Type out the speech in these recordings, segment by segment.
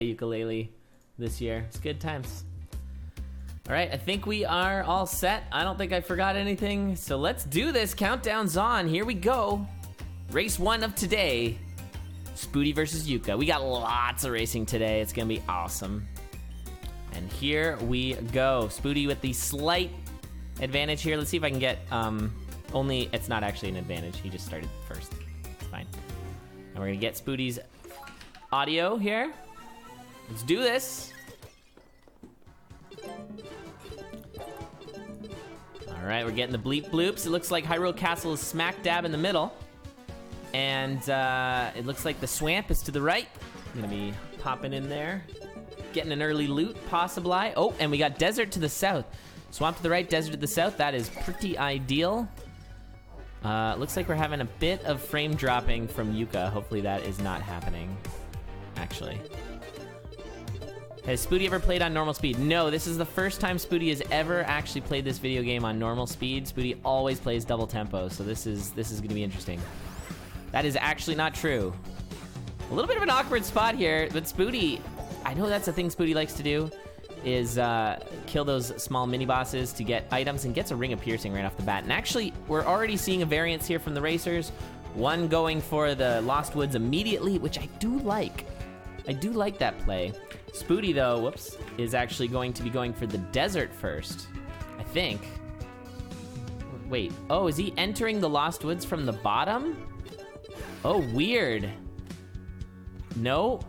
ukulele this year. It's good times. All right, I think we are all set. I don't think I forgot anything, so let's do this. Countdown's on. Here we go. Race 1 of today. Spooty versus Yuka. We got lots of racing today. It's gonna be awesome. And here we go. Spooty with the slight advantage here. Let's see if I can get, only, it's not actually an advantage. He just started first. It's fine. And we're gonna get Spooty's audio here. Let's do this. All right, we're getting the bleep bloops. It looks like Hyrule Castle is smack dab in the middle. And it looks like the swamp is to the right. I'm gonna be popping in there. Getting an early loot, possibly. Oh, and we got desert to the south. Swamp to the right, desert to the south. That is pretty ideal. Looks like we're having a bit of frame dropping from Yuka. Hopefully that is not happening, actually. Has Spooty ever played on normal speed? No, this is the first time Spooty has ever actually played this video game on normal speed. Spooty always plays double tempo, so this is gonna be interesting. That is actually not true. A little bit of an awkward spot here, but Spooty, I know that's a thing Spooty likes to do, is kill those small mini-bosses to get items, and gets a Ring of Piercing right off the bat. And actually, we're already seeing a variance here from the racers. One going for the Lost Woods immediately, which I do like. I do like that play. Spooty, though, whoops, is actually going to be going for the desert first, I think. Wait, oh, is he entering the Lost Woods from the bottom? Oh, weird. No,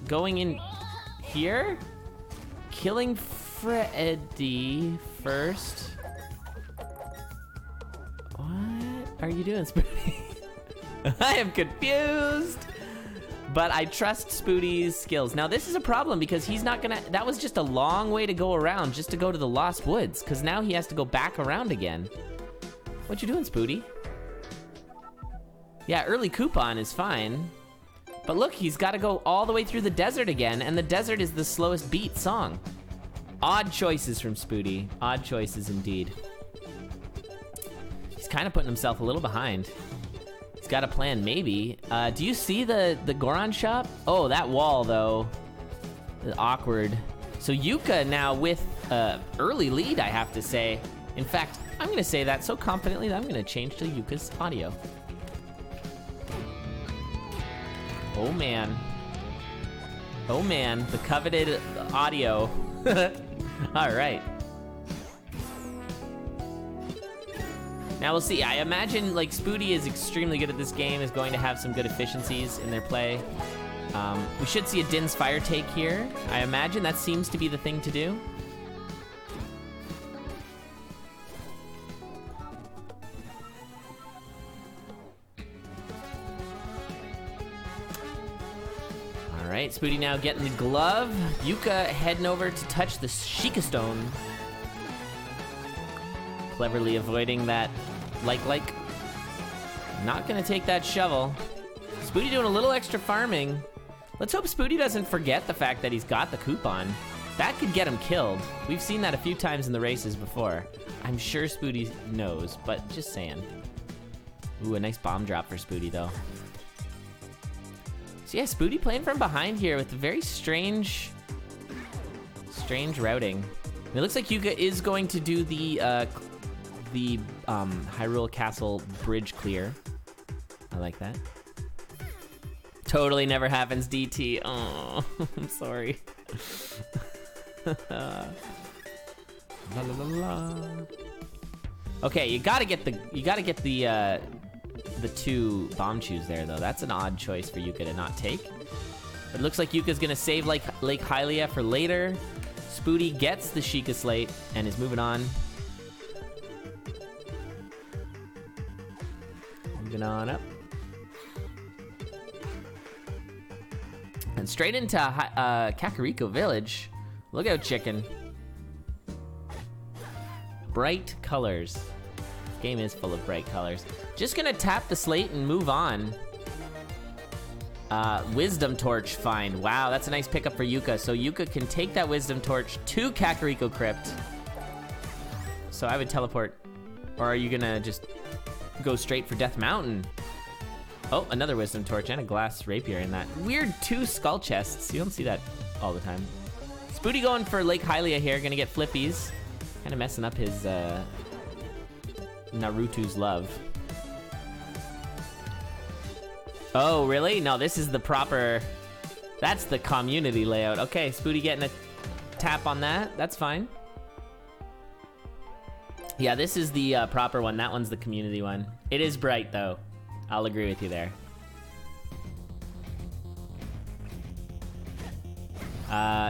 going in here? Killing Freddy first. What are you doing, Spooty? I am confused. But I trust Spooty's skills. Now this is a problem because he's not gonna, that was just a long way to go around just to go to the Lost Woods, because now he has to go back around again. What you doing, Spooty? Yeah, early coupon is fine. But look, he's gotta go all the way through the desert again, and the desert is the slowest beat song. Odd choices from Spooty. Odd choices indeed. He's kind of putting himself a little behind. He's got a plan, maybe. Do you see the Goron shop? Oh, that wall, though. Awkward. So Yuka now with early lead, I have to say. In fact, I'm gonna say that so confidently that I'm gonna change to Yuka's audio. Oh man. Oh man, the coveted audio. All right. Now we'll see. I imagine like Spooty is extremely good at this game, is going to have some good efficiencies in their play. We should see a Din's Fire take here. I imagine that seems to be the thing to do. All right, Spooty now getting the glove. Yuka heading over to touch the Sheikah Stone. Cleverly avoiding that like. Not gonna take that shovel. Spooty doing a little extra farming. Let's hope Spooty doesn't forget the fact that he's got the coupon. That could get him killed. We've seen that a few times in the races before. I'm sure Spooty knows, but just saying. Ooh, a nice bomb drop for Spooty though. So yeah, Spooty playing from behind here with a very strange routing. It looks like Yuka is going to do the Hyrule Castle bridge clear. I like that. Totally never happens, DT. Oh, I'm sorry. La, la, la, la. Okay, you gotta get the two bomb chews there though. That's an odd choice for Yuka to not take. But it looks like Yuka's gonna save like Lake Hylia for later. Spooty gets the Sheikah Slate and is moving on. Moving on up. And straight into Kakariko Village. Look out, chicken. Bright colors. This game is full of bright colors. Just gonna tap the slate and move on. Wisdom Torch, fine. Wow, that's a nice pickup for Yuka. So Yuka can take that Wisdom Torch to Kakariko Crypt. So I would teleport. Or are you gonna just go straight for Death Mountain? Oh, another wisdom torch and a glass rapier in that. Weird 2 skull chests. You don't see that all the time. Spooty going for Lake Hylia here. Gonna get flippies. Kind of messing up his Naruto's love. Oh, really? No, this is the proper... That's the community layout. Okay, Spooty getting a tap on that. That's fine. Yeah, this is the proper one. That one's the community one. It is bright, though. I'll agree with you there.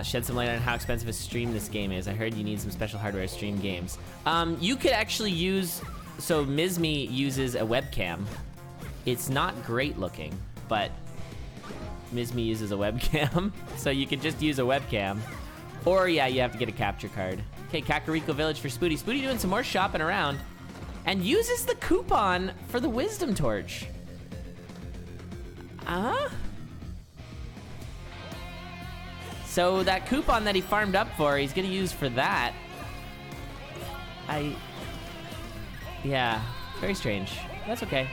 Shed some light on how expensive a stream this game is. I heard you need some special hardware to stream games. You could actually use... So, Mizmi uses a webcam. It's not great looking, but Mizmi uses a webcam. So you could just use a webcam. Or, yeah, you have to get a capture card. Okay, Kakariko Village for Spooty. Spooty doing some more shopping around. And uses the coupon for the Wisdom Torch. So that coupon that he farmed up for, he's gonna use for that. Yeah, very strange. That's okay.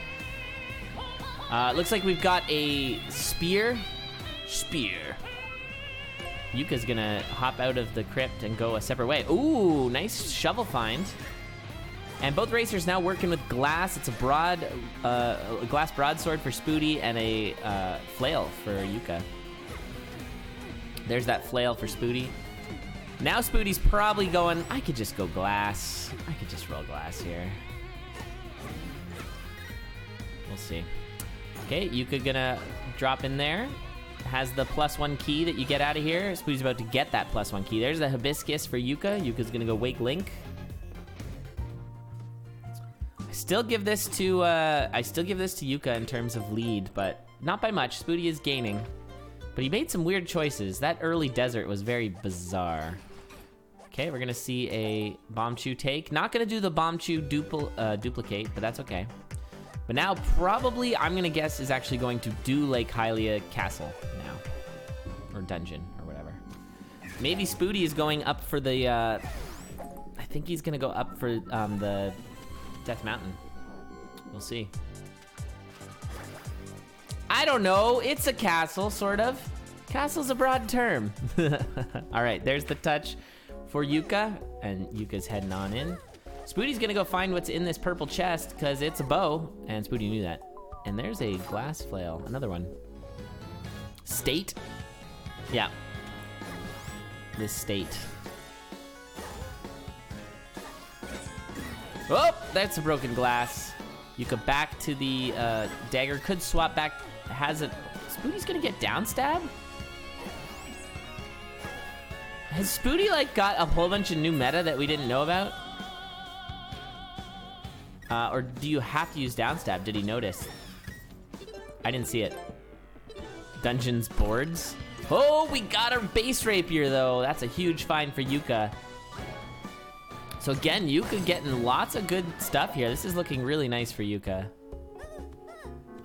Looks like we've got a spear. Yuka's gonna hop out of the crypt and go a separate way. Ooh, nice shovel find. And both racers now working with glass. It's a glass broadsword for Spooty and a flail for Yuka. There's that flail for Spooty. Now Spooty's probably going, I could just go glass. I could just roll glass here. We'll see. Okay, Yuka gonna drop in there. Has the +1 key that you get out of here. Spooty's about to get that +1 key. There's the hibiscus for Yuka. Yuka's gonna go wake Link. I still give this to Yuka in terms of lead, but not by much. Spooty is gaining. But he made some weird choices. That early desert was very bizarre. Okay, we're gonna see a Bombchu take. Not gonna do the Bombchu duplicate, but that's okay. But now probably, I'm gonna guess, is actually going to do Lake Hylia Castle now. Or dungeon, or whatever. Maybe Spooty is going up for the, I think he's gonna go up for the Death Mountain. We'll see. I don't know, it's a castle, sort of. Castle's a broad term. All right, there's the touch for Yuka, and Yuka's heading on in. Spooty's gonna go find what's in this purple chest, because it's a bow, and Spooty knew that. And there's a glass flail, another one. State? Yeah. This state. Oh, that's a broken glass. Yuka back to the dagger, could swap back, has it. Spooty's gonna get down stab? Has Spooty like got a whole bunch of new meta that we didn't know about? Or do you have to use downstab? Did he notice? I didn't see it. Dungeons boards. Oh, we got our base rapier though. That's a huge find for Yuka. So again, Yuka getting lots of good stuff here. This is looking really nice for Yuka.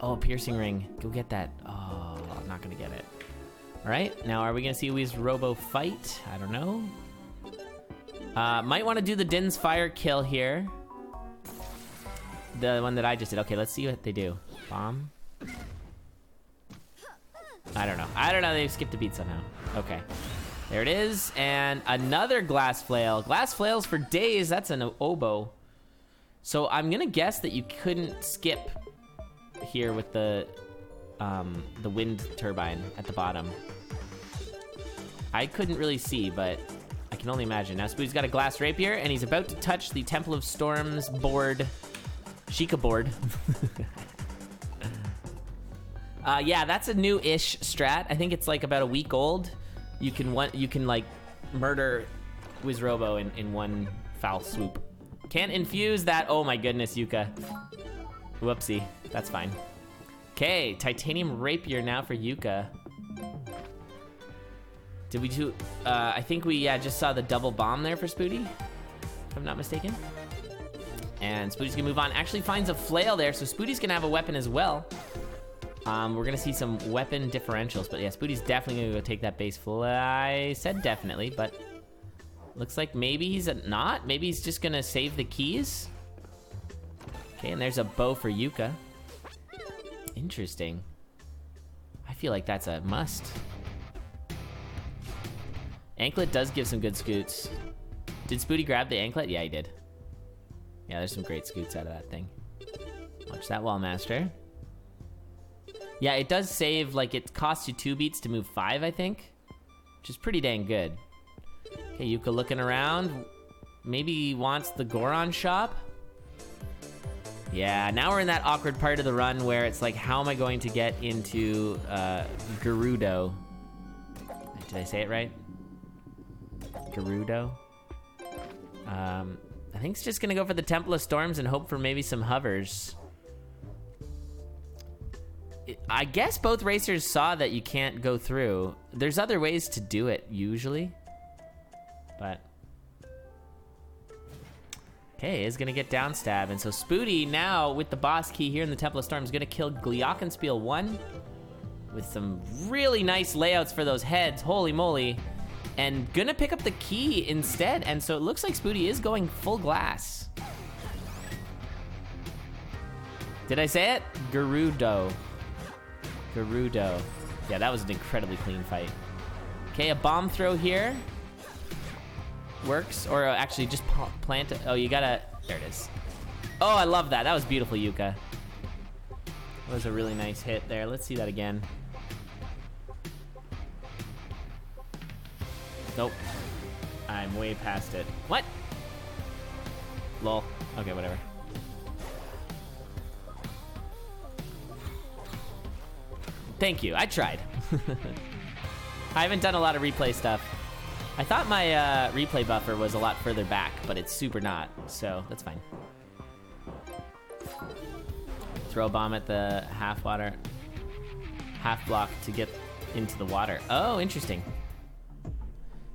Oh, piercing ring. Go get that. Oh, I'm not gonna get it. All right, now are we gonna see Wiz Robo fight? I don't know. Might wanna do the Din's Fire kill here. The one that I just did. Okay, let's see what they do. Bomb. I don't know. They skipped a beat somehow. Okay. There it is. And another glass flail. Glass flails for days. That's an oboe. So I'm going to guess that you couldn't skip here with the wind turbine at the bottom. I couldn't really see, but I can only imagine. Now Spooty's got a glass rapier, and he's about to touch the Temple of Storms board. Sheikah board. Yeah, that's a new-ish strat. I think it's like about a week old. You can like murder Wizrobo in one foul swoop. Can't infuse that. Oh my goodness, Yuka. Whoopsie. That's fine. Okay, titanium rapier now for Yuka. Did we do? I think we just saw the double bomb there for Spooty, if I'm not mistaken. And Spooty's gonna move on. Actually finds a flail there, so Spooty's gonna have a weapon as well. We're gonna see some weapon differentials, but yeah, Spooty's definitely gonna go take that base flail. I said definitely, but looks like maybe he's not. Maybe he's just gonna save the keys. Okay, and there's a bow for Yuka. Interesting. I feel like that's a must. Anklet does give some good scoots. Did Spooty grab the anklet? Yeah, he did. Yeah, there's some great scoots out of that thing. Watch that wall master. Yeah, it does save, like, it costs you 2 beats to move 5, I think. Which is pretty dang good. Okay, Yuka looking around. Maybe he wants the Goron shop. Yeah, now we're in that awkward part of the run where it's like, how am I going to get into Gerudo? Did I say it right? Gerudo? I think it's just gonna go for the Temple of Storms and hope for maybe some hovers. I guess both racers saw that you can't go through. There's other ways to do it, usually. But... okay, is gonna get down stab. And so Spooty now, with the boss key here in the Temple of Storms, gonna kill Glockenspiel 1 with some really nice layouts for those heads. Holy moly. And gonna pick up the key instead. And so it looks like Spooty is going full glass. Did I say it? Gerudo. Gerudo. Yeah, that was an incredibly clean fight. Okay, a bomb throw here. Works, or actually just plant it. Oh, you gotta, there it is. Oh, I love that. That was beautiful, Yuka. That was a really nice hit there. Let's see that again. Nope. I'm way past it. What? Lol. Okay, whatever. Thank you, I tried. I haven't done a lot of replay stuff. I thought my replay buffer was a lot further back, but it's super not, so that's fine. Throw a bomb at the half block to get into the water. Oh, interesting.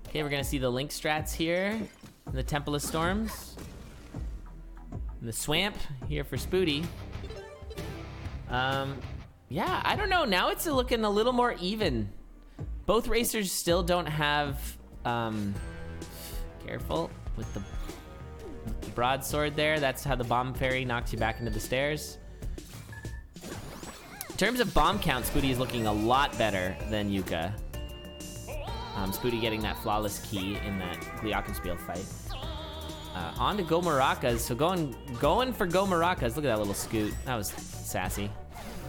Okay, we're gonna see the Link strats here in the Temple of Storms. And the Swamp here for Spooty. Yeah, I don't know, now it's looking a little more even. Both racers still don't have, careful with the broadsword there. That's how the bomb fairy knocks you back into the stairs. In terms of bomb count, Spooty is looking a lot better than Yuka. Spooty getting that flawless key in that Glockenspiel fight. On to Go Maracas. So going for Go Maracas. Look at that little scoot. That was sassy.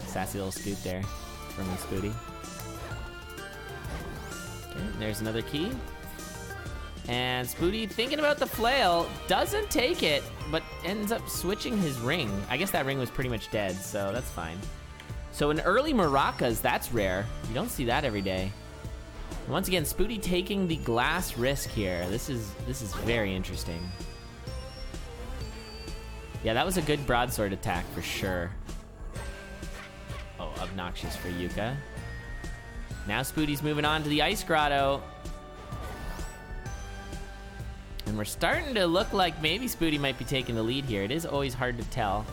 Sassy little scoot there from Spooty. Okay, there's another key. And Spooty, thinking about the flail, doesn't take it, but ends up switching his ring. I guess that ring was pretty much dead, so that's fine. So an early Maracas, that's rare. You don't see that every day. And once again, Spooty taking the glass risk here. This is very interesting. Yeah, that was a good broadsword attack for sure. Oh, obnoxious for Yuka. Now Spooty's moving on to the Ice Grotto. And we're starting to look like maybe Spooty might be taking the lead here. It is always hard to tell.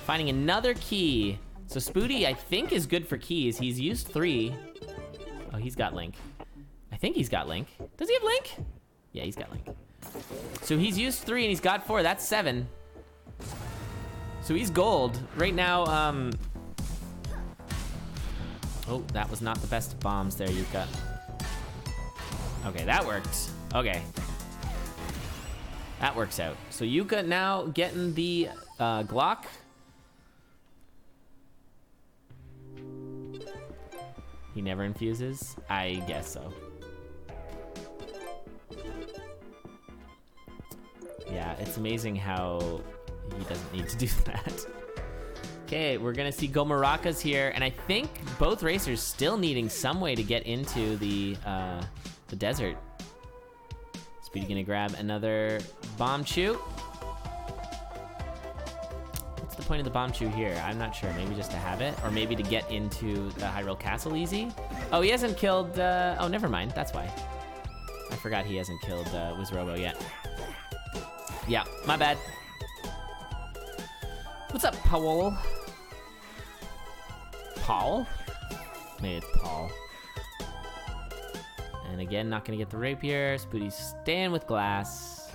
Finding another key. So Spooty, I think, is good for keys. He's used 3. Oh, he's got Link. I think he's got Link. Does he have Link? Yeah, he's got Link. So he's used 3 and he's got 4. That's 7. So he's gold. Right now, oh, that was not the best of bombs there, Yuka. Okay, that worked. Okay. That works out. So Yuka now getting the Glock. He never infuses? I guess so. Yeah, it's amazing how he doesn't need to do that. Okay, we're gonna see Go Maracas here, and I think both racers still needing some way to get into the desert. Speedy gonna grab another bomb chew. What's the point of the bomb chew here? I'm not sure. Maybe just to have it, or maybe to get into the Hyrule Castle easy. Oh, he hasn't killed. Oh, never mind. That's why. I forgot he hasn't killed Wizrobo yet. Yeah, my bad. What's up, Paul? Paul? Maybe it's Paul. And again, not gonna get the rapier. Spooty's staying with glass.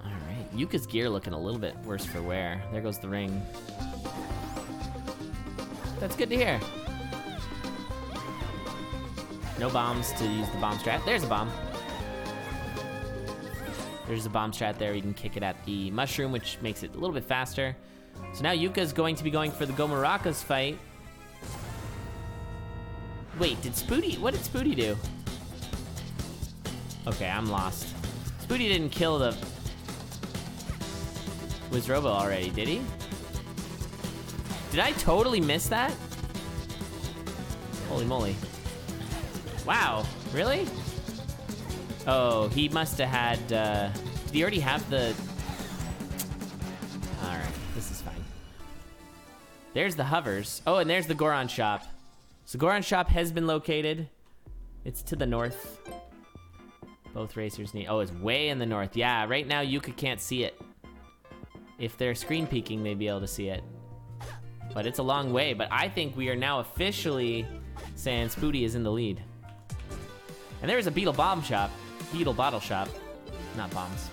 Alright, Yuka's gear looking a little bit worse for wear. There goes the ring. That's good to hear. No bombs to use the bomb strat. There's a bomb. There's a bomb strat there. You can kick it at the mushroom, which makes it a little bit faster. So now Yuka's going to be going for the Gomarakas fight. Wait, what did Spooty do? Okay, I'm lost. Spooty didn't kill the Wizrobo already, did he? Did I totally miss that? Holy moly. Wow, really? Oh, he must have had, did he already have the... Alright, this is fine. There's the hovers. Oh, and there's the Goron shop. So Goron shop has been located. It's to the north. Both racers need... Oh, it's way in the north. Yeah, right now Yuka can't see it. If they're screen peeking, they'd be able to see it. But it's a long way. But I think we are now officially saying Spooty is in the lead. And there's a Beetle Bomb shop. Beetle Bottle shop. Not bombs.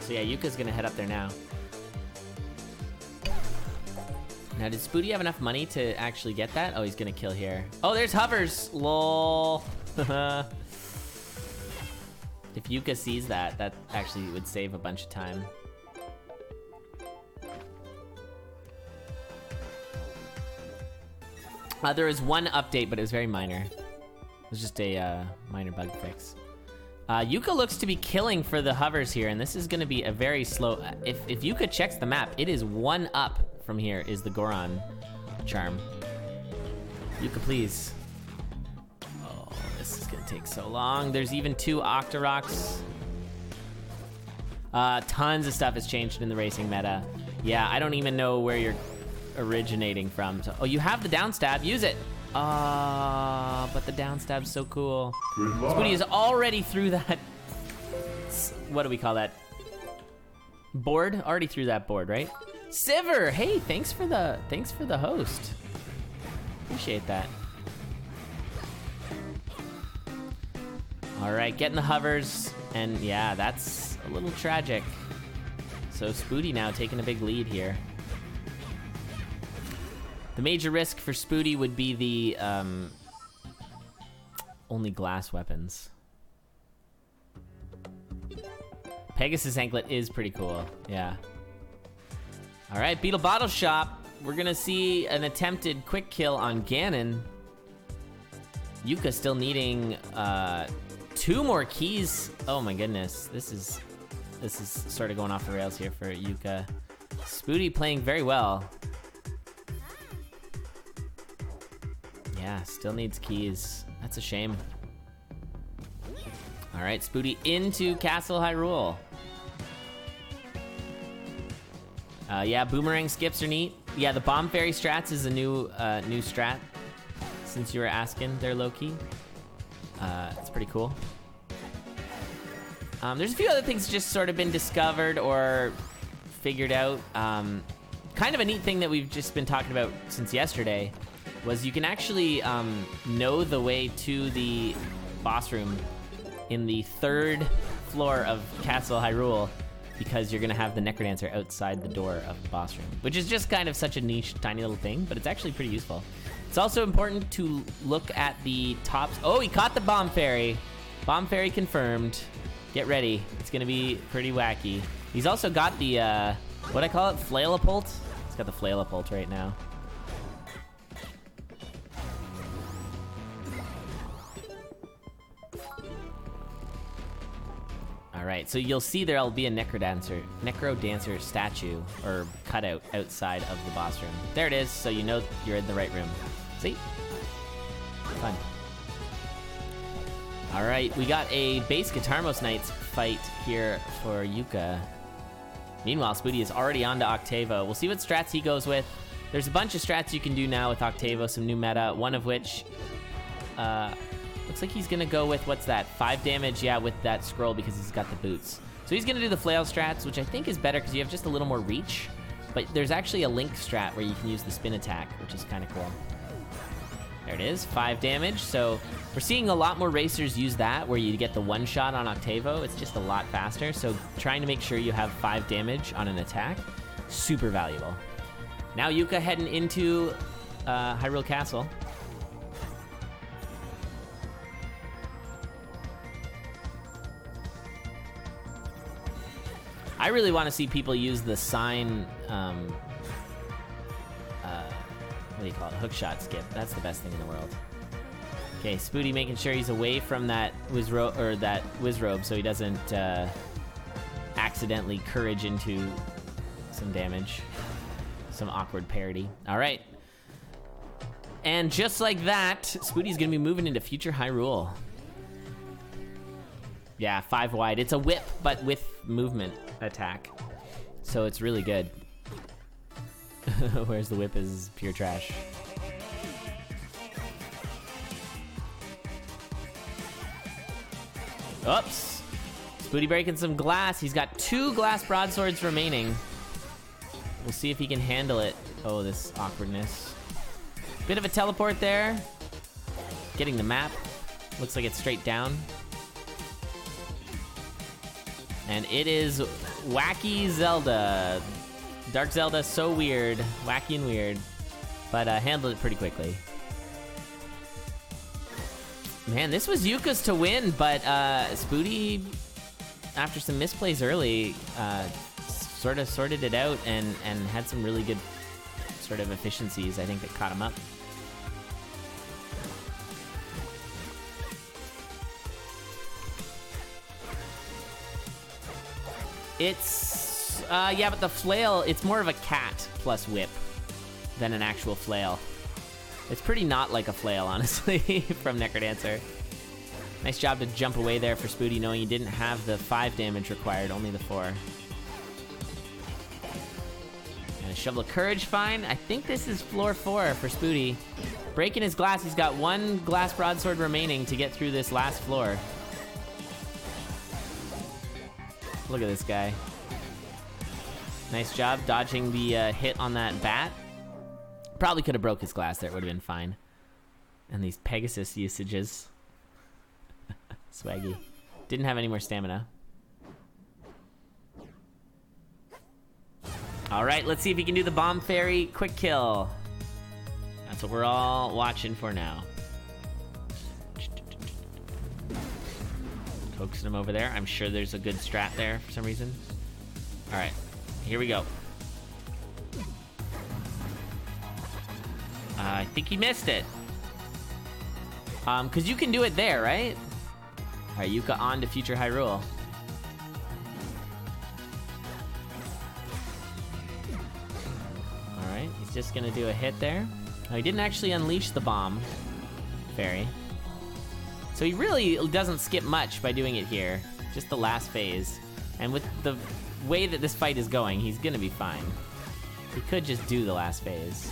So yeah, Yuka's gonna head up there now. Now, did Spooty have enough money to actually get that? Oh, he's gonna kill here. Oh, there's hovers! Lol. If Yuka sees that, that actually would save a bunch of time. There was one update, but it was very minor. It was just a minor bug fix. Yuka looks to be killing for the hovers here, and this is gonna be a very slow... If Yuka checks the map, it is 1 up from here is the Goron charm. Yuka, please. Oh, this is gonna take so long. There's even 2 Octoroks. Tons of stuff has changed in the racing meta. Yeah, I don't even know where you're originating from. So, oh, you have the down stab. Use it. But the down stab's so cool. Spooty is already through that. What do we call that? Board? Already through that board, right? Siver, hey, thanks for the host. Appreciate that. All right, getting the hovers, and yeah, that's a little tragic. So Spooty now taking a big lead here. The major risk for Spooty would be the only glass weapons. Pegasus anklet is pretty cool, yeah. All right, Beetle Bottle Shop. We're gonna see an attempted quick kill on Ganon. Yuka still needing 2 more keys. Oh my goodness, this is sort of going off the rails here for Yuka. Spooty playing very well. Yeah, still needs keys. That's a shame. All right, Spooty into Castle Hyrule. Yeah, boomerang skips are neat. Yeah, the bomb fairy strats is a new strat. Since you were asking there, Loki. It's pretty cool. There's a few other things just sort of been discovered or figured out. Kind of a neat thing that we've just been talking about since yesterday was you can actually know the way to the boss room in the 3rd floor of Castle Hyrule because you're gonna have the Necrodancer outside the door of the boss room, which is just kind of such a niche, tiny little thing, but it's actually pretty useful. It's also important to look at the tops. Oh, he caught the Bomb Fairy. Bomb Fairy confirmed. Get ready. It's gonna be pretty wacky. He's also got the, what I call it, Flailapult? He's got the Flailapult right now. All right, so you'll see there'll be a Necrodancer statue or cutout outside of the boss room. There it is, so you know you're in the right room. See? Fun. All right, we got a base Guitarmos Knights fight here for Yuka. Meanwhile, Spooty is already on to Octavo. We'll see what strats he goes with. There's a bunch of strats you can do now with Octavo, some new meta, one of which, looks like he's gonna go with, what's that, 5 damage, yeah, with that scroll because he's got the boots. So he's gonna do the flail strats, which I think is better because you have just a little more reach, but there's actually a link strat where you can use the spin attack, which is kind of cool. There it is, 5 damage. So we're seeing a lot more racers use that, where you get the one shot on Octavo. It's just a lot faster. So trying to make sure you have 5 damage on an attack, super valuable. Now Yuka heading into Hyrule Castle. I really want to see people use the sign, what do you call it? Hookshot skip. That's the best thing in the world. Okay, Spooty making sure he's away from that Wizrobe so he doesn't accidentally courage into some damage. Some awkward parry. All right. And just like that, Spooty's gonna be moving into future Hyrule. Yeah, 5 wide. It's a whip, but with movement attack. So it's really good. Whereas the whip is pure trash. Oops. Spooty breaking some glass. He's got 2 glass broadswords remaining. We'll see if he can handle it. Oh, this awkwardness. Bit of a teleport there. Getting the map. Looks like it's straight down. And it is Wacky Zelda. Dark Zelda, so weird. Wacky and weird. But handled it pretty quickly. Man, this was Yuka's to win, but Spooty, after some misplays early, sort of sorted it out and had some really good sort of efficiencies, I think, that caught him up. It's, yeah, but the flail, it's more of a cat plus whip than an actual flail. It's pretty not like a flail, honestly, from Necrodancer. Nice job to jump away there for Spooty, knowing he didn't have the 5 damage required, only the 4. And a Shovel of Courage, fine. I think this is floor 4 for Spooty. Breaking his glass, he's got 1 glass broadsword remaining to get through this last floor. Look at this guy. Nice job dodging the hit on that bat. Probably could have broke his glass there, it would have been fine. And these Pegasus usages. Swaggy. Didn't have any more stamina. All right, let's see if he can do the Bomb Fairy quick kill. That's what we're all watching for now. Coaxing him over there. I'm sure there's a good strat there for some reason. All right, here we go. I think he missed it. Because you can do it there, right? All right, Yuka on to future Hyrule. All right, he's just gonna do a hit there. Oh, he didn't actually unleash the bomb fairy. So he really doesn't skip much by doing it here. Just the last phase. And with the way that this fight is going, he's gonna be fine. He could just do the last phase.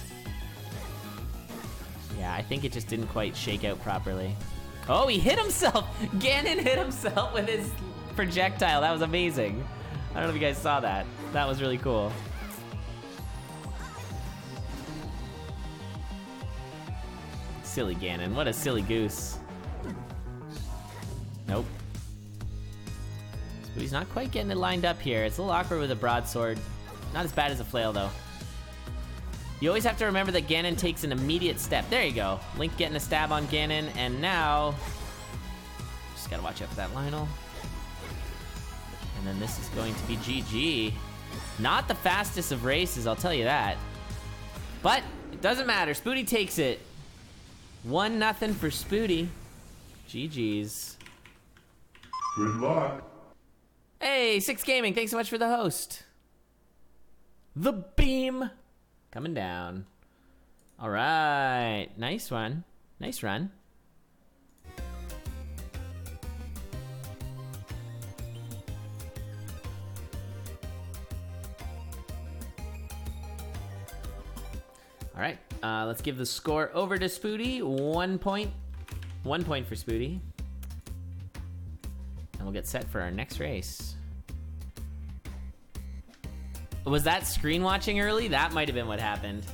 Yeah, I think it just didn't quite shake out properly. Oh, he hit himself! Ganon hit himself with his projectile. That was amazing. I don't know if you guys saw that. That was really cool. Silly Ganon. What a silly goose. Nope. So he's not quite getting it lined up here. It's a little awkward with a broadsword. Not as bad as a flail, though. You always have to remember that Ganon takes an immediate step. There you go. Link getting a stab on Ganon, and now... Just gotta watch out for that Lionel. And then this is going to be GG. Not the fastest of races, I'll tell you that. But it doesn't matter. Spooty takes it. 1-0 for Spooty. GG's. Good luck. Hey, Six Gaming, thanks so much for the host. The beam coming down. All right, nice one. Nice run. All right, let's give the score over to Spooty. 1 point. 1 point for Spooty. And we'll get set for our next race. Was that screen watching early? That might have been what happened.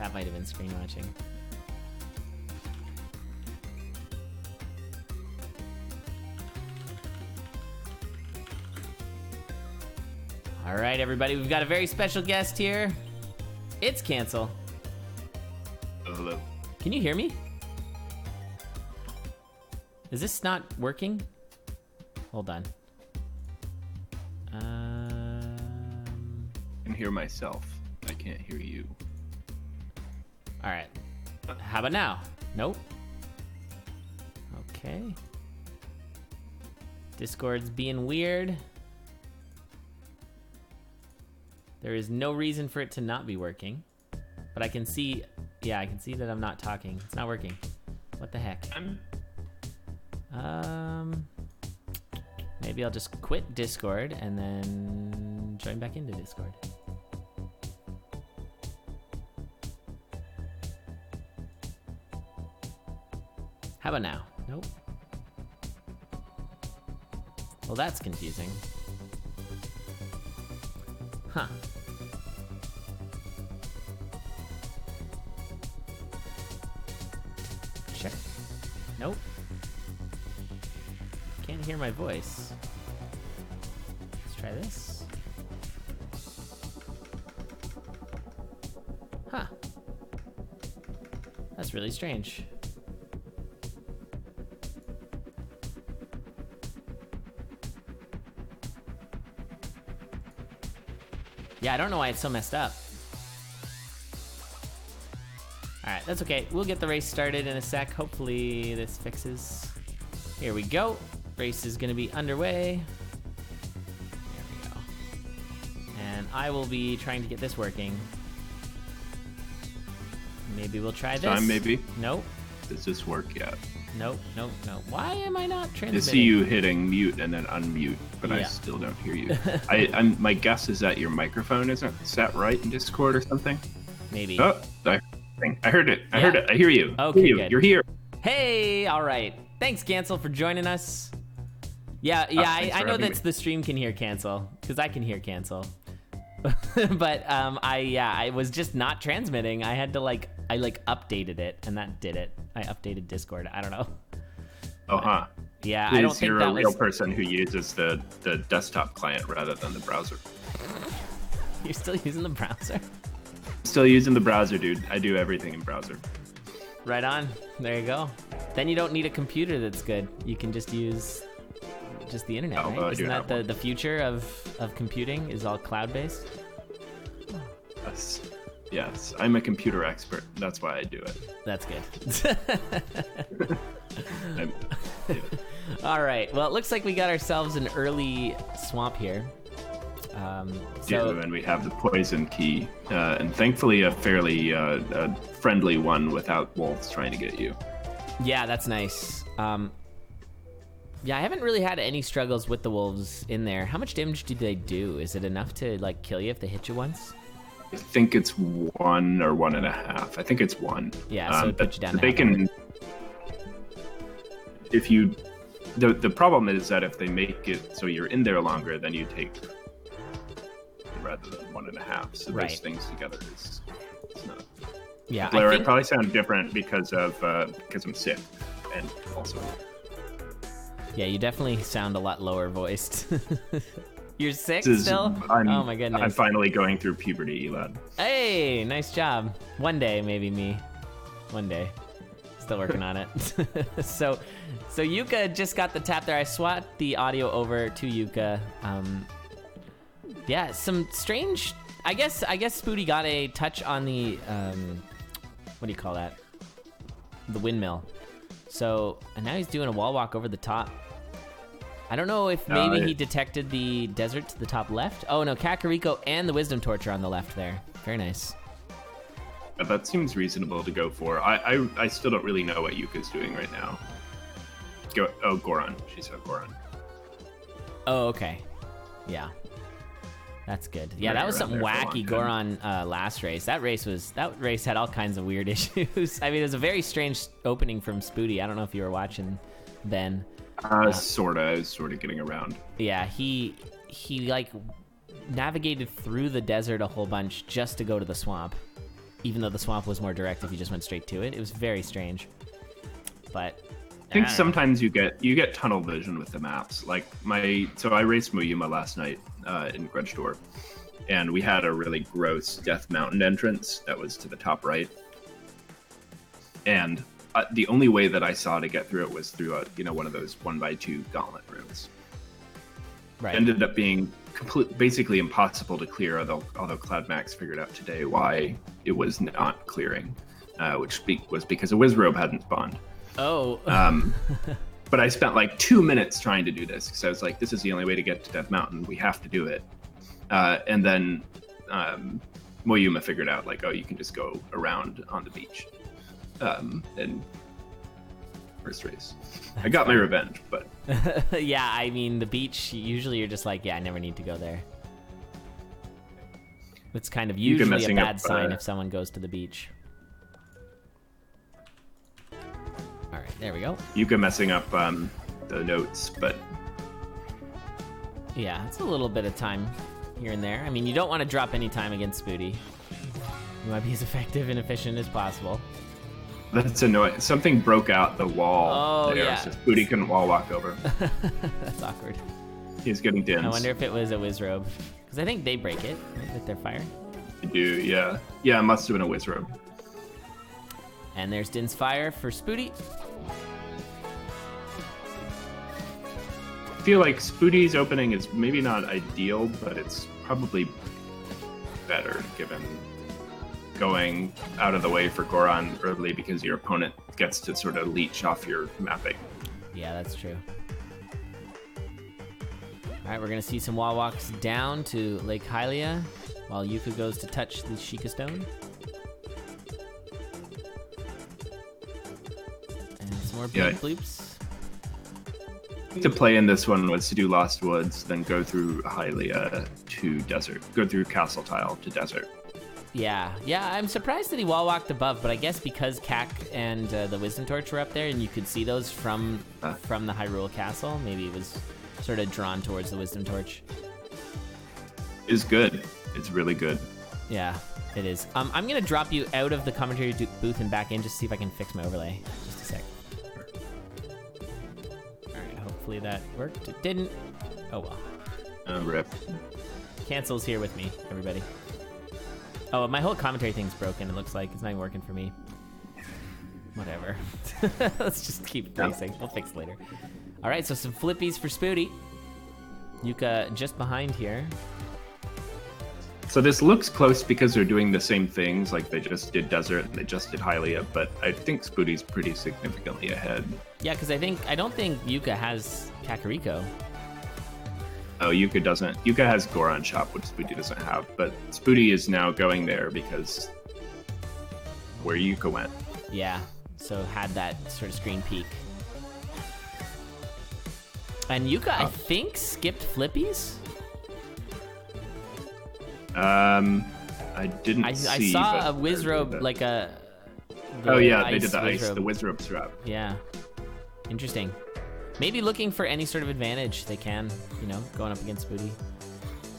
That might have been screen watching. All right, everybody, we've got a very special guest here. It's Cancel. Hello. Can you hear me? Is this not working? Hold on. I can hear myself. I can't hear you. All right. How about now? Nope. Okay. Discord's being weird. There is no reason for it to not be working. But I can see, yeah, I can see that I'm not talking. It's not working. What the heck? Maybe I'll just quit Discord and then join back into Discord. How about now? Nope. Well, that's confusing. Huh. Check. Nope. Can't hear my voice. Let's try this. Huh. That's really strange. Yeah, I don't know why it's so messed up. Alright, that's okay. We'll get the race started in a sec. Hopefully this fixes. Here we go. Race is gonna be underway. There we go. And I will be trying to get this working. Maybe we'll try this. Time, maybe? Nope. Does this work yet? Nope, nope, nope. Why am I not transmitting? I see you hitting mute and then unmute, but I still don't hear you. My guess is that your microphone isn't set right in Discord or something. Maybe. Oh, I heard it. I heard it. I hear you. Okay, good. You're here. Hey, all right. Thanks, Cancel, for joining us. Yeah, I know that the stream can hear Cancel, because I can hear Cancel. But I was just not transmitting. I had to I updated it, and that did it. I updated Discord. I don't know. Oh, huh. Yeah, I don't think you're that a real was... person who uses the desktop client rather than the browser. You're still using the browser? Still using the browser, dude. I do everything in browser. Right on. There you go. Then you don't need a computer that's good. You can just use the internet, right? Isn't that the future of computing is all cloud-based? Yes, I'm a computer expert. That's why I do it. That's good. All right. Well, it looks like we got ourselves an early swamp here. And we have the poison key, and thankfully a fairly friendly one without wolves trying to get you. Yeah, that's nice. Yeah, I haven't really had any struggles with the wolves in there. How much damage do they do? Is it enough to kill you if they hit you once? I think it's 1 or 1.5. I think it's 1. Yeah, so it puts you down. They can. If you, the problem is that if they make it so you're in there longer, then you take rather than 1.5. So those things together is it's not. Yeah, Blair, I probably sound different because I'm sick, and also. Yeah, you definitely sound a lot lower voiced. You're sick still? Oh my goodness. I'm finally going through puberty, lad. Hey, nice job. One day, maybe me. One day. Still working on it. So Yuka just got the tap there. I swapped the audio over to Yuka. Yeah, some strange. I guess Spooty got a touch on the what do you call that? The windmill. So and now he's doing a wall walk over the top. I don't know if maybe he detected the desert to the top left. Oh no, Kakariko and the Wisdom Torch are on the left there. Very nice. That seems reasonable to go for. I still don't really know what Yuka's doing right now. Goron. She said Goron. Oh, okay. Yeah. That's good. Yeah, that was something wacky, Goron, last race. That race had all kinds of weird issues. I mean, it was a very strange opening from Spooty. I don't know if you were watching then. Sorta. I was sort of getting around. Yeah, he navigated through the desert a whole bunch just to go to the swamp. even though the swamp was more direct if you just went straight to it. It was very strange. But I think sometimes you get tunnel vision with the maps. Like so I raced Moyuma last night in Grudge Door, and we had a really gross Death Mountain entrance that was to the top right. And the only way that I saw to get through it was through one of those 1x2 gauntlet rooms. Right. It ended up being basically impossible to clear, although CloudMax figured out today why it was not clearing, which was because a Wizrobe hadn't spawned. Oh. But I spent like 2 minutes trying to do this because I was like, this is the only way to get to Death Mountain. We have to do it. And then Moyuma figured out, like, oh, you can just go around on the beach. And first race. I got my revenge, but... Yeah, I mean, the beach, usually you're just like, yeah, I never need to go there. It's kind of usually a bad sign if someone goes to the beach. All right, there we go. Yuka messing up the notes, but... Yeah, it's a little bit of time here and there. I mean, you don't want to drop any time against Spooty. You want to be as effective and efficient as possible. That's annoying. Something broke out the wall there, so Spooty couldn't wall walk over. That's awkward. He's getting dins. I wonder if it was a Wizrobe. Because I think they break it right, with their fire. They do, yeah. Yeah, it must have been a Wizrobe. And there's Din's fire for Spooty. I feel like Spooty's opening is maybe not ideal, but it's probably better given going out of the way for Goron early because your opponent gets to sort of leech off your mapping. Yeah, that's true. All right, we're going to see some wall walks down to Lake Hylia while Yuka goes to touch the Sheikah Stone. And some more bloops. To play in this one was to do Lost Woods, then go through Hylia to Desert. Go through Castle Tile to Desert. Yeah, I'm surprised that he wall walked above, but I guess because CaC and the Wisdom Torch were up there and you could see those from the Hyrule Castle, maybe it was sort of drawn towards the Wisdom Torch. It's good. It's really good. Yeah, it is. I'm going to drop you out of the commentary booth and back in just to see if I can fix my overlay. Just a sec. All right, hopefully that worked. It didn't. Oh, well. Rip. Cancel's here with me, everybody. Oh, my whole commentary thing's broken, it looks like. It's not even working for me. Whatever. Let's just keep racing. We'll fix it later. All right, so some flippies for Spooty. Yuka just behind here. So this looks close because they're doing the same things, like they just did Desert and they just did Hylia, but I think Spooty's pretty significantly ahead. Yeah, because I don't think Yuka has Kakariko. Oh, Yuka doesn't. Yuka has Goron Shop, which Spooty doesn't have, but Spooty is now going there because where Yuka went. Yeah, so had that sort of screen peek. And Yuka, I think, skipped flippies? I didn't see. I saw a Wizrobe, like a... Oh yeah, they did the ice, the Wizrobe swap. Yeah, interesting. Maybe looking for any sort of advantage they can, going up against Spooty.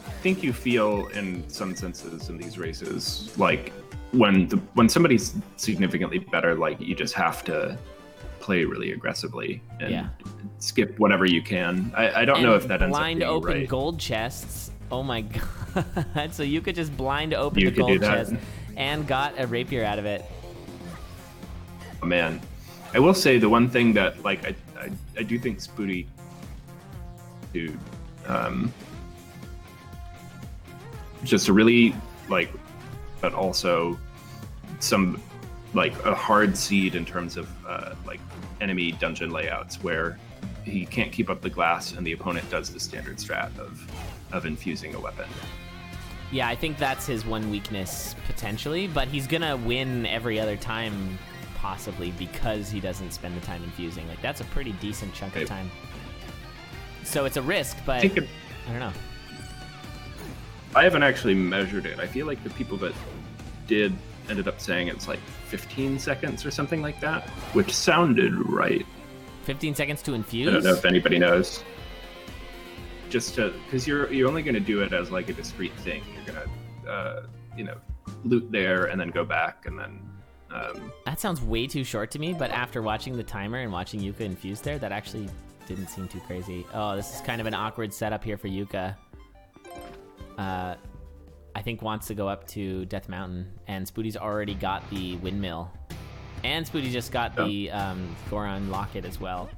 I think you feel, in some senses, in these races, like when somebody's significantly better, like you just have to play really aggressively and skip whatever you can. I don't know if that ends up being blind open right. gold chests. Oh my god! So you could just blind open the gold chest and got a rapier out of it. Oh, man, I will say the one thing that like I do think Spooty, dude, just a really but also some a hard seed in terms of enemy dungeon layouts where he can't keep up the glass and the opponent does the standard strat of infusing a weapon. Yeah, I think that's his one weakness potentially, but he's gonna win every other time. Possibly because he doesn't spend the time infusing. That's a pretty decent chunk of time. So it's a risk, but I don't know. I haven't actually measured it. I feel like the people that did ended up saying it's 15 seconds or something like that, which sounded right. 15 seconds to infuse? I don't know if anybody knows. Just because you're only going to do it as a discrete thing. You're going to, loot there and then go back and then. That sounds way too short to me, but after watching the timer and watching Yuka infuse there, that actually didn't seem too crazy. Oh, this is kind of an awkward setup here for Yuka. I think wants to go up to Death Mountain, and Spooty's already got the windmill. And Spooty just got the Goron locket as well.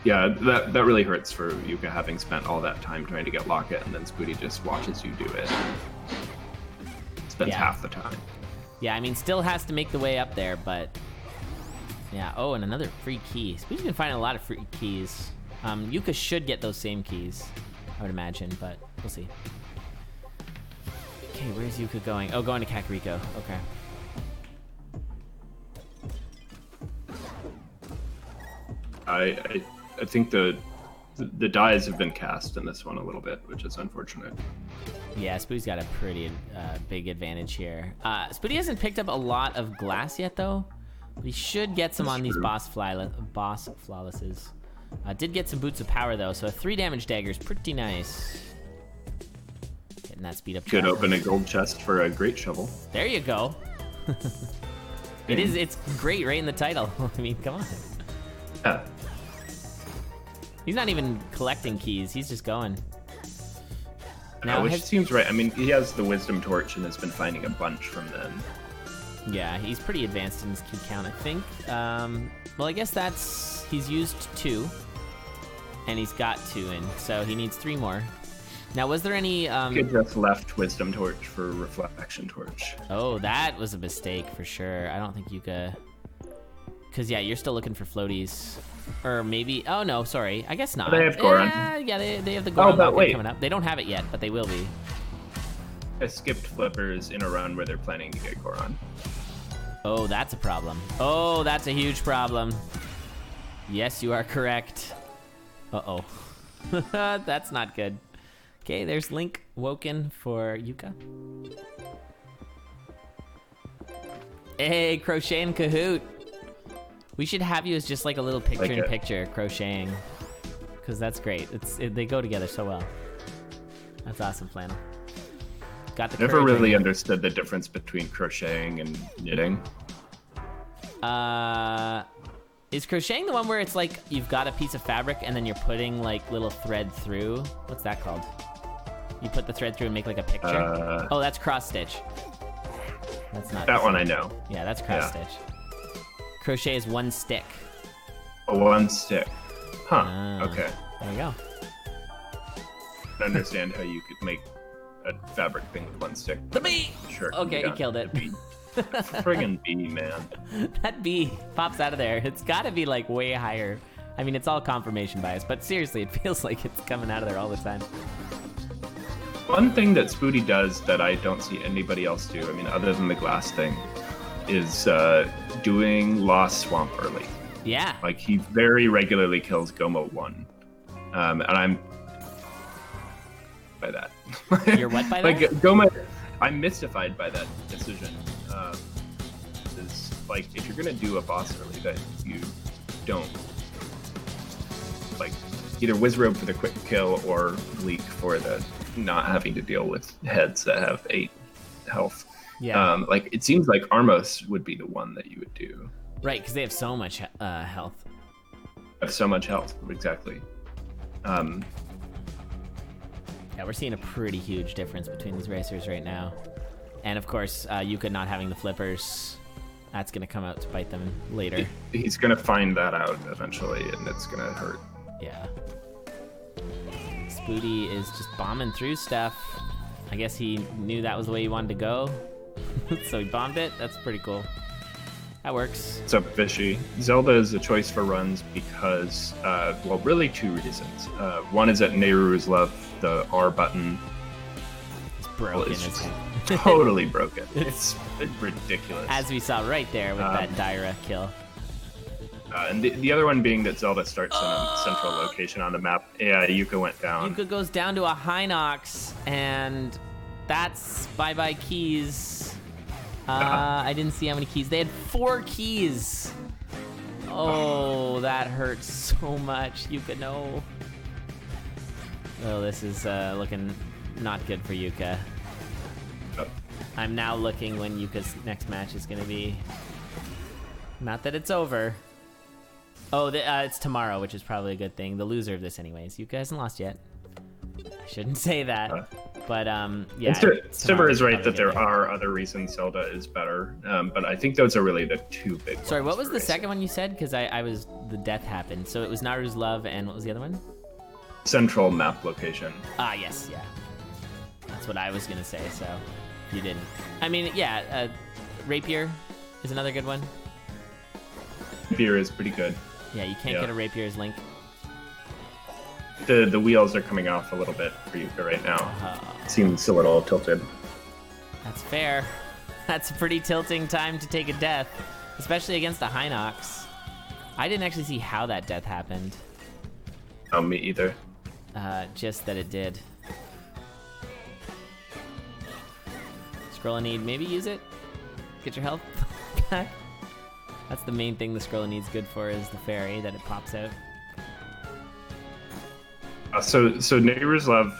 Yeah, that really hurts for Yuka, having spent all that time trying to get locket, and then Spooty just watches you do it. Spends half the time. Yeah, I mean, still has to make the way up there, but... Yeah, oh, and another free key. Spooty's been finding a lot of free keys. Yuka should get those same keys, I would imagine, but we'll see. Okay, where's Yuka going? Oh, going to Kakariko. Okay. I think the dyes have been cast in this one a little bit, which is unfortunate. Yeah, Spooty's got a pretty big advantage here. Spooty hasn't picked up a lot of glass yet, though. But he should get some on these boss flawlesses. Did get some boots of power, though, so a 3 damage dagger is pretty nice. Getting that speed up. Could open a gold chest for a great shovel. There you go. It's great right in the title. I mean, come on. Yeah. He's not even collecting keys. He's just going. Now, which seems right. I mean, he has the wisdom torch and has been finding a bunch from them. Yeah, he's pretty advanced in his key count, I think. Well, I guess he's used 2, and he's got 2 in, so he needs 3 more. Now, was there any... He just left wisdom torch for reflection torch. Oh, that was a mistake for sure. I don't think Yuka... Because, yeah, you're still looking for floaties. Or maybe... Oh, no, sorry. I guess not. They have Goron. Yeah, they have the Goron wait. coming up. They don't have it yet, but they will be. I skipped flippers in a run where they're planning to get Goron. Oh, that's a problem. Oh, that's a huge problem. Yes, you are correct. Uh-oh. That's not good. Okay, there's Link woken for Yuka. Hey, Crochet and CaHOOT. We should have you as just like a little picture-in-picture crocheting. Because that's great. They go together so well. That's awesome, Flannel. Got the Never really understood the difference between crocheting and knitting. Is crocheting the one where it's like you've got a piece of fabric and then you're putting like little thread through? What's that called? You put the thread through and make like a picture? Oh, that's cross stitch. That's not that one I know. Yeah, that's cross stitch. Crochet is 1 stick. Oh, 1 stick. Huh. Okay. There we go. I understand how you could make a fabric thing with 1 stick. The bee! Sure. Okay, you killed it. Friggin' bee, man. That bee pops out of there. It's gotta be like way higher. I mean, it's all confirmation bias, but seriously, it feels like it's coming out of there all the time. One thing that Spooty does that I don't see anybody else do, I mean, other than the glass thing, is doing Lost Swamp early. Yeah. Like, he very regularly kills Gomo 1. And I'm... by that. You're what by like, that? Gomo... I'm mystified by that decision. Is like, if you're gonna do a boss early, that you don't... like, either Wizrobe for the quick kill or Bleak for the not having to deal with heads that have 8 health. Yeah. Like, it seems like Armos would be the one that you would do. Right, because they have so much health. Have so much health, exactly. Yeah, we're seeing a pretty huge difference between these racers right now. And of course, Yuka not having the flippers, that's going to come out to bite them later. He's going to find that out eventually, and it's going to hurt. Yeah. Spooty is just bombing through stuff. I guess he knew that was the way he wanted to go. So he bombed it. That's pretty cool. That works. What's up, Fishy? Zelda is a choice for runs because, well, really 2 reasons. One is that Nehru's love the R button. It's broken. It's just totally broken. It's ridiculous. As we saw right there with that Daira kill. And the other one being that Zelda starts in a central location on the map. Yeah, Yuka went down. Yuka goes down to a Hinox, and that's bye-bye keys. I didn't see how many keys. They had 4 keys. Oh, that hurts so much. Yuka, no. Oh, this is looking not good for Yuka. Oh. I'm now looking when Yuka's next match is going to be. Not that it's over. Oh, it's tomorrow, which is probably a good thing. The loser of this anyways. Yuka hasn't lost yet. I shouldn't say that. But, yeah. Stimmer is right that there are other reasons Zelda is better. But I think those are really the two big ones. Sorry, what was the second one you said? Because the death happened. So it was Naru's Love, and what was the other one? Central map location. Ah, yes, yeah. That's what I was going to say, so you didn't. I mean, yeah, Rapier is another good one. Rapier is pretty good. Yeah, you can't get a Rapier as Link. The wheels are coming off a little bit for Yuka right now. Seems a little tilted. That's fair. That's a pretty tilting time to take a death, especially against a Hinox. I didn't actually see how that death happened. Oh, me either. Just that it did. Scroll need, maybe use it. Get your health back. That's the main thing the scroll needs good for is the fairy that it pops out. So Neighbor's Love,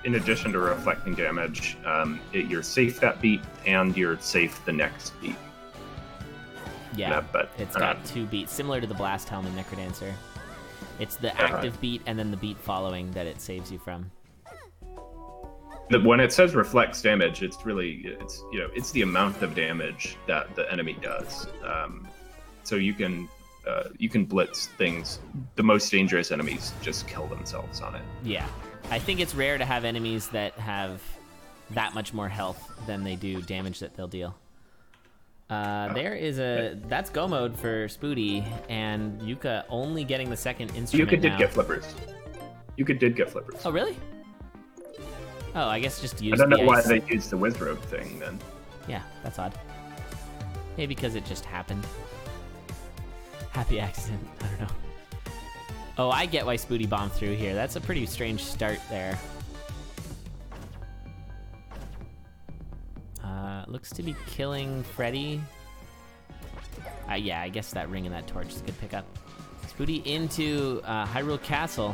in addition to reflecting damage, you're safe that beat and you're safe the next beat. Yeah, but it's got 2 beats, similar to the Blast Helm in Necrodancer. It's the active beat and then the beat following that it saves you from. When it says reflects damage, it's the amount of damage that the enemy does. So you can blitz things. The most dangerous enemies just kill themselves on it. Yeah, I think it's rare to have enemies that have that much more health than they do damage that they'll deal. That's go mode for Spooty, and Yuka only getting the second instrument. Yuka did get flippers. Yuka did get flippers. Oh, really? Oh, I guess just use. I don't know why they used the Wizrobe thing then. Yeah, that's odd. Maybe because it just happened. Happy accident. I don't know. Oh, I get why Spooty bombed through here. That's a pretty strange start there. Looks to be killing Freddy. Yeah, I guess that ring and that torch is a good pickup. Spooty into Hyrule Castle.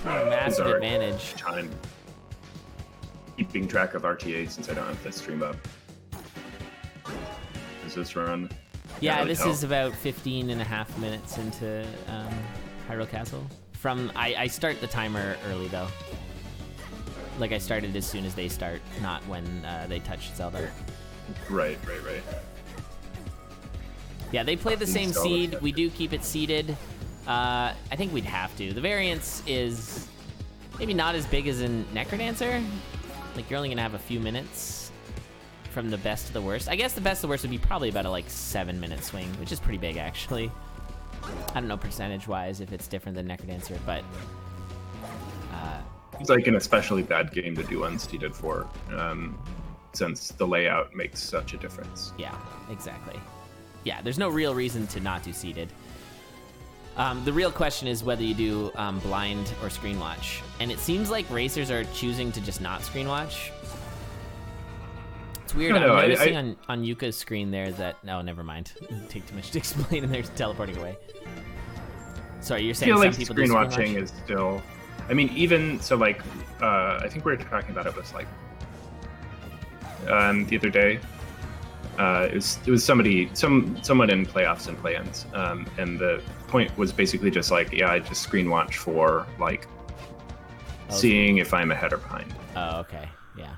Massive advantage. Time. Keeping track of RTA since I don't have the stream up. Does this run? Yeah, this is about 15 and a half minutes into Hyrule Castle. I start the timer early though. Like I started as soon as they start, not when they touch Zelda. Right. Yeah, they play the same seed. We do keep it seeded. I think we'd have to. The variance is maybe not as big as in Necrodancer. Like you're only gonna have a few minutes from the best to the worst. I guess the best to the worst would be probably about a 7-minute swing, which is pretty big actually. I don't know percentage-wise if it's different than Necrodancer, but it's like an especially bad game to do unseeded for, since the layout makes such a difference. Yeah, exactly. Yeah, there's no real reason to not do seeded. The real question is whether you do blind or screen watch. And it seems like racers are choosing to just not screen watch. It's weird. I'm noticing on Yuka's screen there that... No, never mind. It'd take too much to explain and they're teleporting away. Sorry, you're saying some people do screen watching is still... I mean, even... So, I think we were talking about it was, the other day. It was someone in playoffs and play-ins, and the point was basically just I just screen watch for seeing if I'm ahead or behind. Oh, okay, yeah.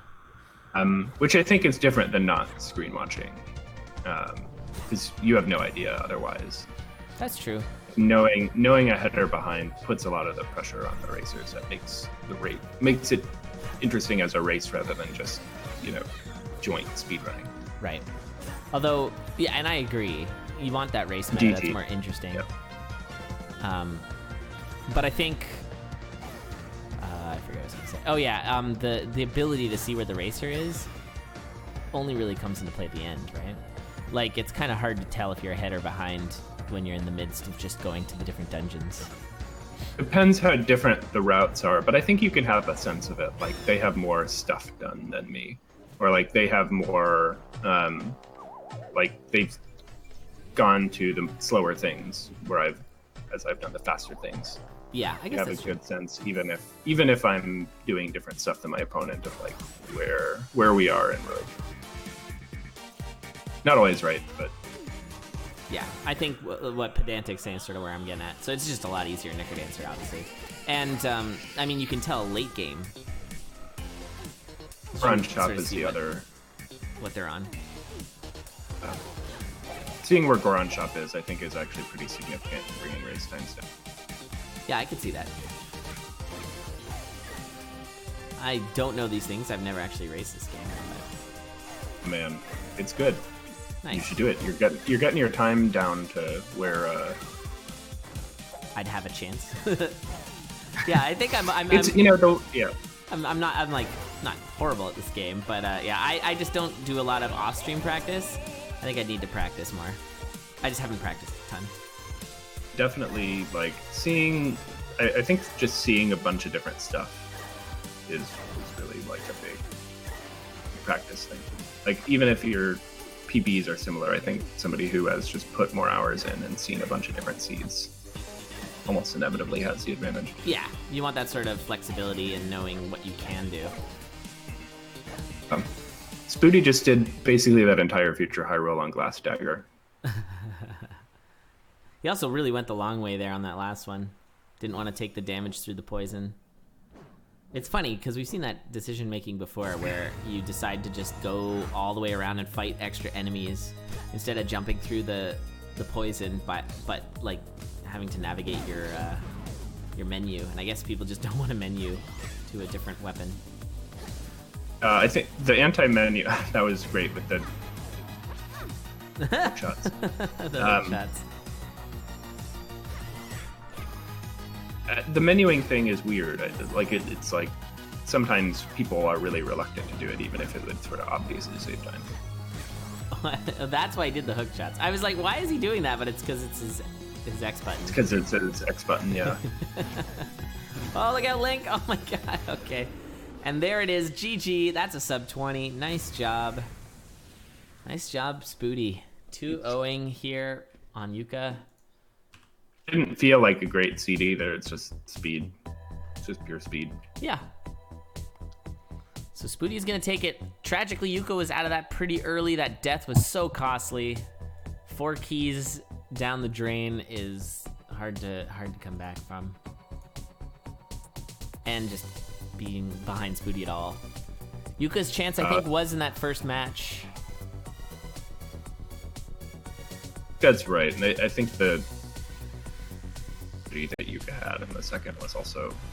Which I think is different than not screen watching, because you have no idea otherwise. That's true. Knowing ahead or behind puts a lot of the pressure on the racers. That makes it interesting as a race rather than just joint speedrunning. Right. Although, yeah, and I agree. You want that race meta. That's more interesting. Yep. But I think I forget what I was gonna say. Oh yeah, the ability to see where the racer is only really comes into play at the end, right? It's kind of hard to tell if you're ahead or behind when you're in the midst of just going to the different dungeons. Depends how different the routes are, but I think you can have a sense of it. They have more stuff done than me, or they have more. They've gone to the slower things, as I've done the faster things. Yeah, I guess have a that's true. good sense, even if I'm doing different stuff than my opponent, of like where we are in road. Not always right, but Yeah, I think what Pedantic's saying is sort of where I'm getting at. So it's just a lot easier Necrodancer, obviously. And, I mean, you can tell late game. Run Sort Chop of is see the what- other. What they're on. Seeing where Goron Chop is, I think, is actually pretty significant in bringing race times down. Yeah, I could see that. I don't know these things. I've never actually raced this game. Man, it's good. But You nice. should do it. You're getting your time down to where I'd have a chance. Yeah, I think I'm it's I'm like not horrible at this game, but yeah, I just don't do a lot of off-stream practice. I think I need to practice more. I just haven't practiced a ton. definitely like seeing. I think just seeing a bunch of different stuff is really like a big practice thing. Like even if your PBs are similar, I think somebody who has just put more hours in and seen a bunch of different seeds almost inevitably has the advantage. Yeah, you want that sort of flexibility and knowing what you can do. Spooty just did basically that entire future high roll on Glass Dagger. He also really went the long way there on that last one. Didn't want to take the damage through the poison. It's funny, because we've seen that decision-making before where you decide to just go all the way around and fight extra enemies instead of jumping through the poison, but like, having to navigate your menu. And I guess people just don't want to menu to a different weapon. I think the anti-menu, that was great with the shots. The hook shots. The menuing thing is weird. It's like sometimes people are really reluctant to do it, even if it would sort of obviously save time. That's why he did the hook shots. I was like, why is he doing that? But it's because it's his X button. It's because it's his X button, yeah. Oh, look at Link. Oh my god. Okay. And there it is. GG. That's a sub 20. Nice job. Nice job, Spooty. 2-0ing here on Yuka. Didn't feel like a great seed either. It's just speed. It's just pure speed. Yeah. So Spooty's gonna take it. Tragically, Yuka was out of that pretty early. That death was so costly. 4 keys down the drain is hard to come back from. And just being behind Spooty at all. Yuka's chance, I think, was in that first match. That's right. And I think the that Yuka had in the second was also